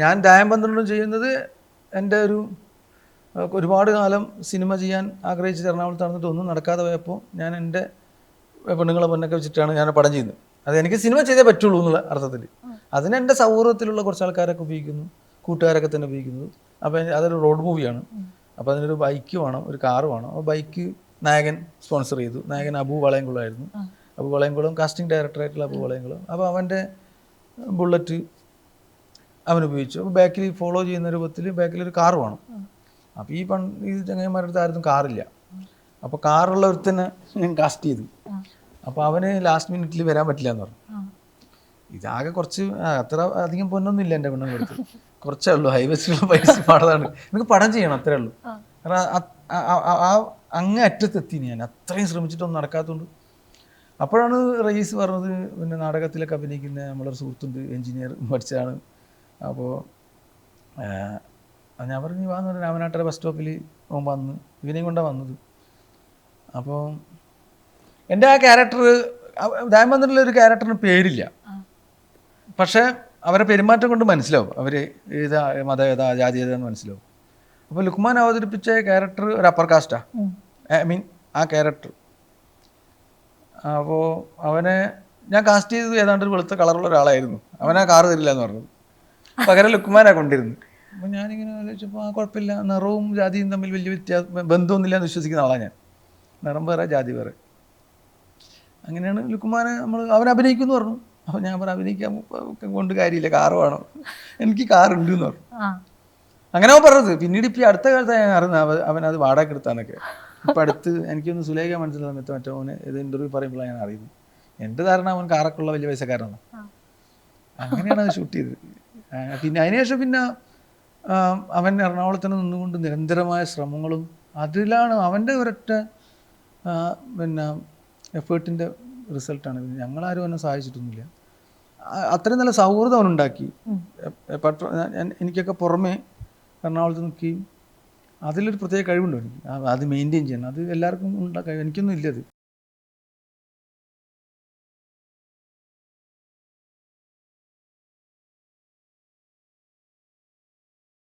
ഞാൻ ദായം പന്ത്രണ്ടും ചെയ്യുന്നത് എൻ്റെ ഒരുപാട് കാലം സിനിമ ചെയ്യാൻ ആഗ്രഹിച്ച് എറണാകുളത്ത് നടന്നിട്ട് ഒന്നും നടക്കാതെ പോയപ്പോൾ ഞാൻ എൻ്റെ പെണ്ണുങ്ങളെ പൊന്നൊക്കെ വെച്ചിട്ടാണ് ഞാൻ പടം ചെയ്യുന്നത്. അത് എനിക്ക് സിനിമ ചെയ്തേ പറ്റുള്ളൂ എന്നുള്ള അർത്ഥത്തിൽ. അതിന് എൻ്റെ സൗഹൃദത്തിലുള്ള കുറച്ച് ആൾക്കാരൊക്കെ ഉപയോഗിക്കുന്നു, കൂട്ടുകാരൊക്കെ തന്നെ ഉപയോഗിക്കുന്നത്. അപ്പോൾ അതൊരു റോഡ് മൂവിയാണ്. അപ്പോൾ അതിനൊരു ബൈക്ക് വേണം, ഒരു കാറ് വേണം. അപ്പോൾ ബൈക്ക് നായകൻ സ്പോൺസർ ചെയ്തു. നായകൻ അബു വളയംകുളമായിരുന്നു. അബു വളയംകുളം കാസ്റ്റിംഗ് ഡയറക്ടറായിട്ടുള്ള അബു വളയംകുളം. അപ്പോൾ അവൻ്റെ ബുള്ളറ്റ് അവൻ ഉപയോഗിച്ചു. അപ്പോൾ ബാക്കിൽ ഫോളോ ചെയ്യുന്ന രൂപത്തിൽ ബാക്കിലൊരു കാറ് വേണം. അപ്പോൾ ഈ ചങ്ങായിമാരുടെ അടുത്ത് ആരും കാറില്ല. അപ്പോൾ കാറുള്ള ഒരുത്തന്നെ ഞാൻ കാസ്റ്റ് ചെയ്തു. അപ്പോൾ അവന് ലാസ്റ്റ് മിനിറ്റിൽ വരാൻ പറ്റില്ല എന്ന് പറഞ്ഞു. ഇതാകെ കുറച്ച് അത്ര അധികം പൊന്നൊന്നും ഇല്ല എൻ്റെ പെണ്ണും കൊടുത്ത്, കുറച്ചേ ഉള്ളൂ. ഹൈവേസിലുള്ള പൈസ പാടതാണ്. എനിക്ക് പടം ചെയ്യണം, അത്രേ ഉള്ളൂ. കാരണം അങ്ങ് അറ്റത്തെത്തി ഞാൻ, അത്രയും ശ്രമിച്ചിട്ടൊന്നും നടക്കാത്തതുകൊണ്ട്. അപ്പോഴാണ് റയീസ് പറഞ്ഞത്, പിന്നെ നാടകത്തിലൊക്കെ അഭിനയിക്കുന്ന നമ്മളൊരു സുഹൃത്തുണ്ട്, എൻജിനീയർ പഠിച്ചതാണ്. അപ്പോൾ ഞാൻ പറഞ്ഞു വാന്ന് പറഞ്ഞാൽ രാമനാട്ടര ബസ് സ്റ്റോപ്പിൽ വന്ന് ഇവനെയും കൊണ്ടാണ് വന്നത്. അപ്പോൾ എൻ്റെ ആ ക്യാരക്ടർ ദാമന്ത്രിലെ ഒരു ക്യാരക്ടറിന് പേരില്ല, പക്ഷേ അവരെ പെരുമാറ്റം കൊണ്ട് മനസ്സിലാവും അവർ ഏതാ മതം ഏതാ ജാതി ഏതാന്ന് മനസ്സിലാവും. അപ്പോൾ ലുക്മാൻ അവതരിപ്പിച്ച ക്യാരക്ടർ ഒരു അപ്പർ കാസ്റ്റാണ്, ആ ക്യാരക്ടർ. അപ്പോൾ അവനെ ഞാൻ കാസ്റ്റ് ചെയ്തത് ഏതാണ്ട് ഒരു വെളുത്ത കളറുള്ള ഒരാളായിരുന്നു. അവനാ കാറ് തരില്ല എന്ന് പറഞ്ഞത്, പകരം ലുക്മാനാണ് കൊണ്ടിരുന്നു. അപ്പോൾ ഞാനിങ്ങനെ ആലോചിച്ചപ്പോൾ കുഴപ്പമില്ല, നിറവും ജാതിയും തമ്മിൽ വലിയ ബന്ധമൊന്നുമില്ല എന്ന് വിശ്വസിക്കുന്ന ആളാണ് ഞാൻ. നിറം വേറെ ജാതി വേറെ. അങ്ങനെയാണ് ലുക്മാനെ അവൻ അഭിനയിക്കുമെന്ന് പറഞ്ഞു. അപ്പോൾ ഞാൻ പറഞ്ഞു അഭിനയിക്കാൻ കൊണ്ട് കാര്യമില്ല, കാറ് വേണം, എനിക്ക് കാറുണ്ട് എന്ന് പറഞ്ഞു. അങ്ങനെ അവൻ പറഞ്ഞത്. പിന്നീട് ഇപ്പോൾ അടുത്ത കാലത്ത് ഞാൻ അറിയുന്നത് അവനത് വാടക എടുത്താന്നൊക്കെ. ഇപ്പം അടുത്ത് എനിക്കൊന്ന് സുലേഖ മനസ്സിലായ സമയത്ത് മറ്റവന് ഇത് ഇൻ്റർവ്യൂ പറയുമ്പോഴാണ് ഞാൻ അറിയുന്നത്. എൻ്റെ ധാരണ അവൻ കാറൊക്കെ ഉള്ള വലിയ പൈസക്കാരനാണ്. അങ്ങനെയാണ് അത് ഷൂട്ട് ചെയ്തത്. പിന്നെ അതിനുശേഷം പിന്നെ അവൻ എറണാകുളത്തിന് നിന്നുകൊണ്ട് നിരന്തരമായ ശ്രമങ്ങളും അതിലാണ് അവൻ്റെ ഒരൊറ്റ പിന്നെ എഫേർട്ടിൻ്റെ റിസൾട്ടാണ്. ഞങ്ങളാരും അവനെ സഹായിച്ചിട്ടൊന്നുമില്ല. അത്രയും നല്ല സൗഹൃദം അവനുണ്ടാക്കി. എനിക്കൊക്കെ പുറമേ എറണാകുളത്ത് നിൽക്കുകയും അതിലൊരു പ്രത്യേക കഴിവുണ്ട് എനിക്ക്, അത് മെയിൻറ്റെയിൻ ചെയ്യണം. അത് എല്ലാവർക്കും ഉണ്ടാക്കാൻ എനിക്കൊന്നും ഇല്ലത്.